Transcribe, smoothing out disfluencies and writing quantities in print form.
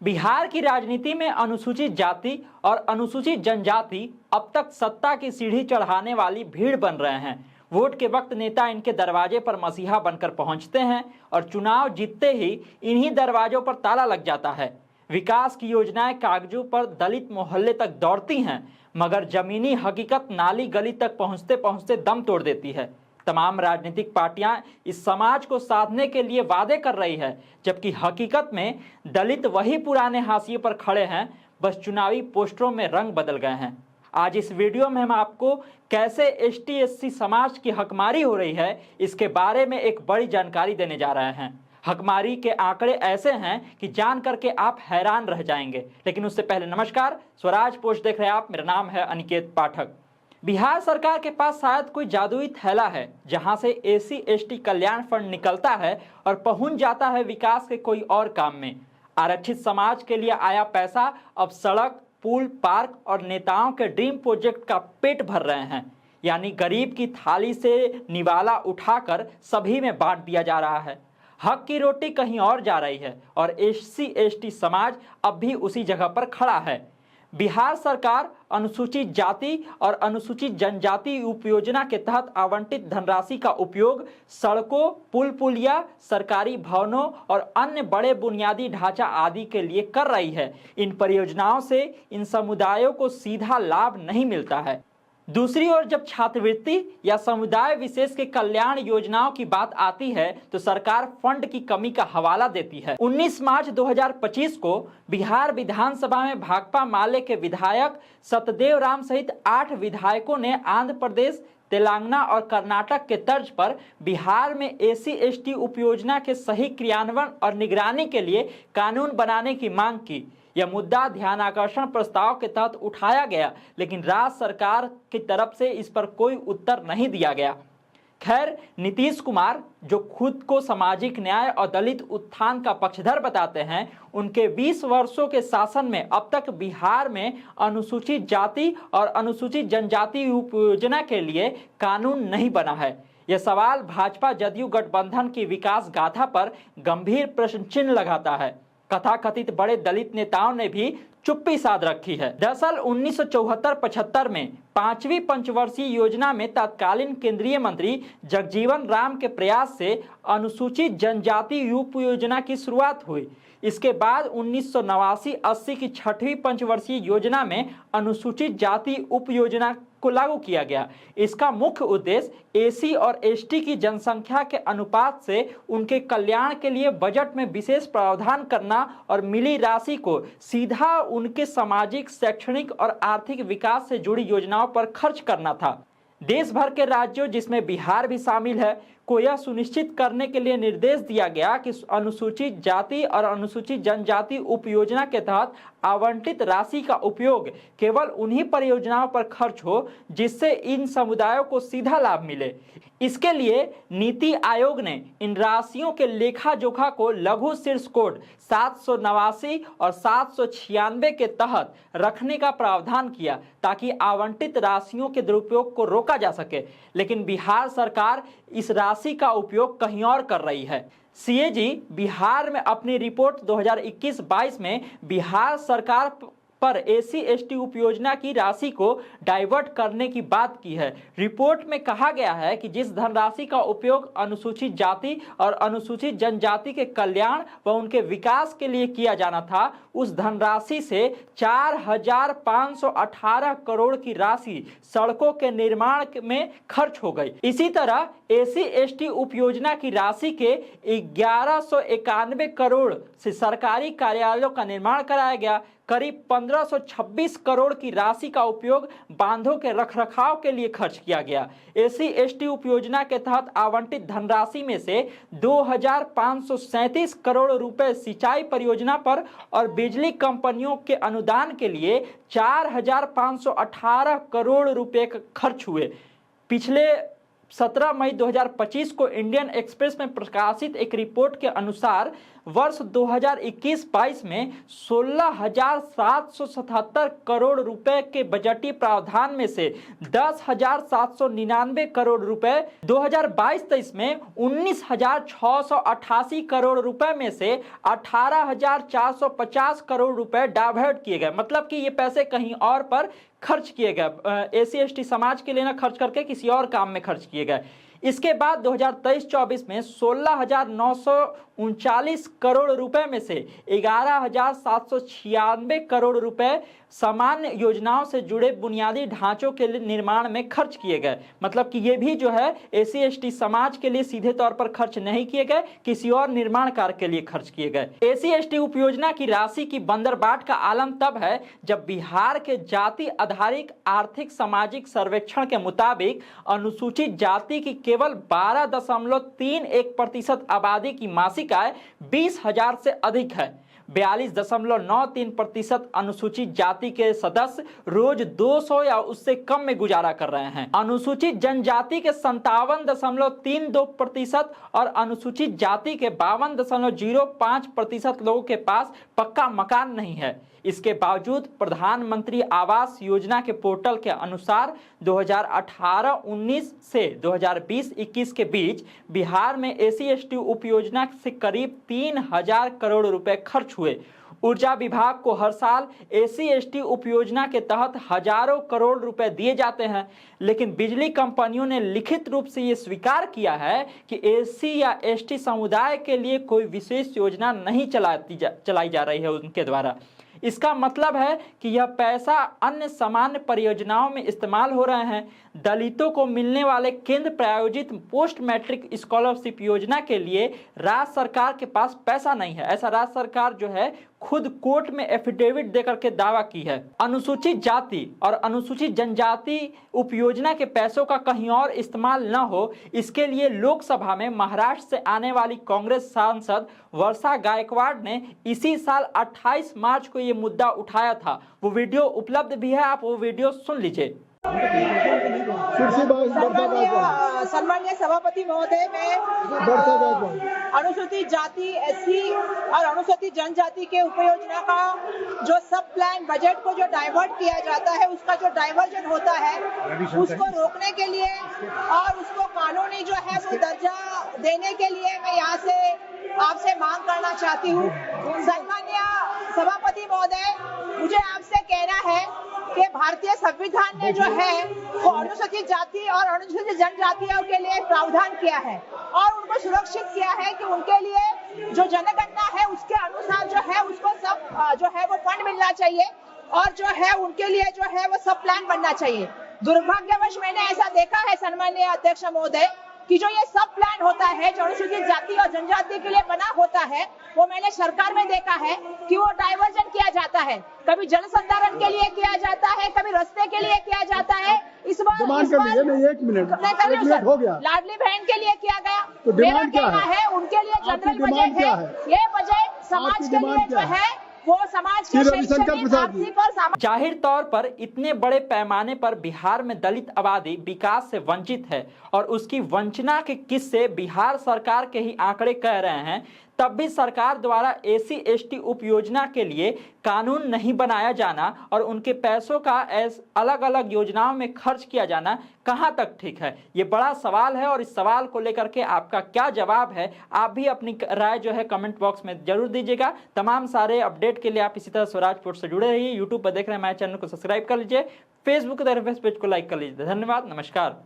बिहार की राजनीति में अनुसूचित जाति और अनुसूचित जनजाति अब तक सत्ता की सीढ़ी चढ़ाने वाली भीड़ बन रहे हैं। वोट के वक्त नेता इनके दरवाजे पर मसीहा बनकर पहुंचते हैं और चुनाव जीतते ही इन्हीं दरवाजों पर ताला लग जाता है। विकास की योजनाएं कागजों पर दलित मोहल्ले तक दौड़ती हैं, मगर जमीनी हकीकत नाली गली तक पहुंचते पहुंचते दम तोड़ देती है। तमाम राजनीतिक पार्टियां इस समाज को साधने के लिए वादे कर रही है, जबकि हकीकत में दलित वही पुराने हाशिए पर खड़े हैं, बस चुनावी पोस्टरों में रंग बदल गए हैं। आज इस वीडियो में हम आपको कैसे एसटी एससी समाज की हकमारी हो रही है, इसके बारे में एक बड़ी जानकारी देने जा रहे हैं। हकमारी के आंकड़े ऐसे हैं कि जान करके आप हैरान रह जाएंगे। लेकिन उससे पहले नमस्कार, स्वराज पोस्ट देख रहे हैं आप। मेरा नाम है अनिकेत पाठक। बिहार सरकार के पास शायद कोई जादुई थैला है, जहां से एससी एसटी कल्याण फंड निकलता है और पहुंच जाता है विकास के कोई और काम में। आरक्षित समाज के लिए आया पैसा अब सड़क, पुल, पार्क और नेताओं के ड्रीम प्रोजेक्ट का पेट भर रहे हैं। यानी गरीब की थाली से निवाला उठाकर सभी में बांट दिया जा रहा है। हक की रोटी कहीं और जा रही है और एससी एसटी समाज अब भी उसी जगह पर खड़ा है। बिहार सरकार अनुसूचित जाति और अनुसूचित जनजाति उपयोजना के तहत आवंटित धनराशि का उपयोग सड़कों, पुल पुलिया, सरकारी भवनों और अन्य बड़े बुनियादी ढांचा आदि के लिए कर रही है। इन परियोजनाओं से इन समुदायों को सीधा लाभ नहीं मिलता है। दूसरी ओर जब छात्रवृत्ति या समुदाय विशेष के कल्याण योजनाओं की बात आती है तो सरकार फंड की कमी का हवाला देती है। 19 मार्च 2025 को बिहार विधानसभा में भाकपा माले के विधायक सतदेव राम सहित 8 विधायकों ने आंध्र प्रदेश, तेलंगाना और कर्नाटक के तर्ज पर बिहार में एससी एसटी उपयोजना के सही क्रियान्वयन और निगरानी के लिए कानून बनाने की मांग की। यह मुद्दा ध्यानाकर्षण प्रस्ताव के तहत उठाया गया, लेकिन राज्य सरकार की तरफ से इस पर कोई उत्तर नहीं दिया गया। खैर, नीतीश कुमार, जो खुद को सामाजिक न्याय और दलित उत्थान का पक्षधर बताते हैं, उनके 20 वर्षों के शासन में अब तक बिहार में अनुसूचित जाति और अनुसूचित जनजाति उपयोजना के लिए कानून नहीं बना है। यह सवाल भाजपा जदयू गठबंधन की विकास गाथा पर गंभीर प्रश्न चिन्ह लगाता है। कथाकथित बड़े दलित नेताओं ने भी चुप्पी साध रखी है। दरअसल 1974-75 में 5वीं पंचवर्षीय योजना में तत्कालीन केंद्रीय मंत्री जगजीवन राम के प्रयास से अनुसूचित जनजाति उपयोजना की शुरुआत हुई। इसके बाद 1989-80 की 6वीं पंचवर्षीय योजना में अनुसूचित जाति उपयोजना को लागू किया गया। इसका मुख्य उद्देश्य एससी और एसटी की जनसंख्या के अनुपात से उनके कल्याण के लिए बजट में विशेष प्रावधान करना और मिली राशि को सीधा उनके सामाजिक, शैक्षणिक और आर्थिक विकास से जुड़ी योजनाओं पर खर्च करना था। देश भर के राज्यों, जिसमें बिहार भी शामिल है, को यह सुनिश्चित करने के लिए निर्देश दिया गया कि अनुसूचित जाति और अनुसूचित जनजाति उपयोजना के तहत आवंटित राशि का उपयोग केवल उन्हीं परियोजनाओं पर खर्च हो जिससे इन समुदायों को सीधा लाभ मिले। इसके लिए नीति आयोग ने इन राशियों के लेखा जोखा को लघु शीर्ष कोड 789 और 796 के तहत रखने का प्रावधान किया, ताकि आवंटित राशियों के दुरुपयोग को रोका जा सके। लेकिन बिहार सरकार इस राशि का उपयोग कहीं और कर रही है। सीएजी बिहार में अपनी रिपोर्ट 2021-22 में बिहार सरकार पर एससी एसटी उपयोजना की राशि को डाइवर्ट करने की बात की है। रिपोर्ट में कहा गया है कि जिस धनराशि का उपयोग अनुसूचित जाति और अनुसूचित जनजाति के कल्याण व उनके विकास के लिए किया जाना था, उस धनराशि से 4,518 करोड़ की राशि सड़कों के निर्माण में खर्च हो गई। इसी तरह एससी एसटी उपयोजना की राशि के 1191 करोड़ से सरकारी कार्यालयों का निर्माण कराया गया। करीब 1526 करोड़ की राशि का उपयोग बांधों के रखरखाव के लिए खर्च किया गया। एससी एसटी उपयोजना के तहत आवंटित धनराशि में से 2537 करोड़ रुपए सिंचाई परियोजना पर और बिजली कंपनियों के अनुदान के लिए 4518 करोड़ रुपए खर्च हुए। पिछले 17 मई 2025 को इंडियन एक्सप्रेस में प्रकाशित एक रिपोर्ट के अनुसार वर्ष 2021-22 में 16,777 करोड़ रुपए के बजटीय प्रावधान में से 10,799 करोड़ रुपए, 2022-23 में 19,688 करोड़ रुपए में से 18,450 करोड़ रुपए डाइवर्ट किए गए। मतलब कि ये पैसे कहीं और पर खर्च किए गए, SC/ST समाज के लिए ना खर्च करके किसी और काम में खर्च किए गए। इसके बाद 2023-24 में 16,939 करोड़ रुपए में से 11,796 करोड़ रुपए सामान्य योजनाओं से जुड़े बुनियादी ढांचों के लिए निर्माण में खर्च किए गए। मतलब कि ये भी जो है SC/ST समाज के लिए सीधे तौर पर खर्च नहीं किए गए, किसी और निर्माण कार्य के लिए खर्च किए गए। SC/ST उपयोजना की राशि की बंदरबाट का आलम तब है जब बिहार के जाति आधारित आर्थिक सामाजिक सर्वेक्षण के मुताबिक अनुसूचित जाति की केवल 12.31% आबादी की मासिक आय 20,000 से अधिक है। 42.93% अनुसूचित जाति के सदस्य रोज 200 या उससे कम में गुजारा कर रहे हैं। अनुसूचित जनजाति के 57.32% और अनुसूचित जाति के 52.05% लोगों के पास पक्का मकान नहीं है। इसके बावजूद प्रधानमंत्री आवास योजना के पोर्टल के अनुसार 2018-19 से 2020-21 के बीच बिहार में SC/ST उपयोजना से करीब 3,000 करोड़ रुपए खर्च हुए। ऊर्जा विभाग को हर साल SC/ST उपयोजना के तहत हजारों करोड़ रुपए दिए जाते हैं, लेकिन बिजली कंपनियों ने लिखित रूप से ये स्वीकार किया है कि SC या ST समुदाय के लिए कोई विशेष योजना नहीं चलाई जा रही है उनके द्वारा। इसका मतलब है कि यह पैसा अन्य सामान्य परियोजनाओं में इस्तेमाल हो रहे हैं। दलितों को मिलने वाले केंद्र प्रायोजित पोस्ट मैट्रिक स्कॉलरशिप योजना के लिए राज्य सरकार के पास पैसा नहीं है। ऐसा राज्य सरकार जो है खुद कोर्ट में एफिडेविट देकर के दावा की है। अनुसूचित जाति और अनुसूचित जनजाति उपयोजना के पैसों का कहीं और इस्तेमाल न हो, इसके लिए लोकसभा में महाराष्ट्र से आने वाली कांग्रेस सांसद वर्षा गायकवाड़ ने इसी साल 28 मार्च को ये मुद्दा उठाया था। वो वीडियो उपलब्ध भी है, आप वो वीडियो सुन लीजिए। सम्मानीय सभापति महोदय, मैं अनुसूचित जाति SC और अनुसूचित जनजाति के उपयोजना का जो सब प्लान बजट को जो डाइवर्ट किया जाता है, उसका जो डाइवर्जन होता है, उसको रोकने के लिए और उसको कानूनी जो है वो दर्जा देने के लिए मैं यहाँ से आपसे मांग करना चाहती हूँ। सम्मानीय सभापति महोदय, मुझे आपसे कहना है कि भारतीय संविधान ने जो है वो अनुसूचित जाति और अनुसूचित जनजातियों के लिए प्रावधान किया है और उनको सुरक्षित किया है कि उनके लिए जो जनगणना है उसके अनुसार जो है उसको सब जो है वो फंड मिलना चाहिए और जो है उनके लिए जो है वो सब प्लान बनना चाहिए। दुर्भाग्यवश मैंने ऐसा देखा है सम्मानीय अध्यक्ष महोदय कि जो ये सब प्लान होता है जो अनुसूचित जाति और जनजाति के लिए बना होता है, वो मैंने सरकार में देखा है कि वो डाइवर्जन किया जाता है। कभी जल संधारण के लिए किया जाता है, कभी रास्ते के लिए किया जाता है। इस बार एक मिनट हो गया, लाडली बहन के लिए किया गया। तो मेरा कहना है उनके लिए जनरल बजट है, ये बजट समाज के लिए जो है वो समाज के शैक्षणिक, आर्थिक और सामाजिक। जाहिर तौर पर इतने बड़े पैमाने पर बिहार में दलित आबादी विकास से वंचित है और उसकी वंचना के किस्से बिहार सरकार के ही आंकड़े कह रहे हैं। तब भी सरकार द्वारा SC/ST उपयोजना के लिए कानून नहीं बनाया जाना और उनके पैसों का अलग अलग योजनाओं में खर्च किया जाना कहां तक ठीक है, ये बड़ा सवाल है। और इस सवाल को लेकर के आपका क्या जवाब है, आप भी अपनी राय जो है कमेंट बॉक्स में जरूर दीजिएगा। तमाम सारे अपडेट के लिए आप इसी तरह स्वराज पोस्ट से जुड़े रहिए। यूट्यूब पर देख रहे हैं हमारे चैनल को सब्सक्राइब कर लीजिए, फेसबुक पेज को लाइक कर लीजिए। धन्यवाद, नमस्कार।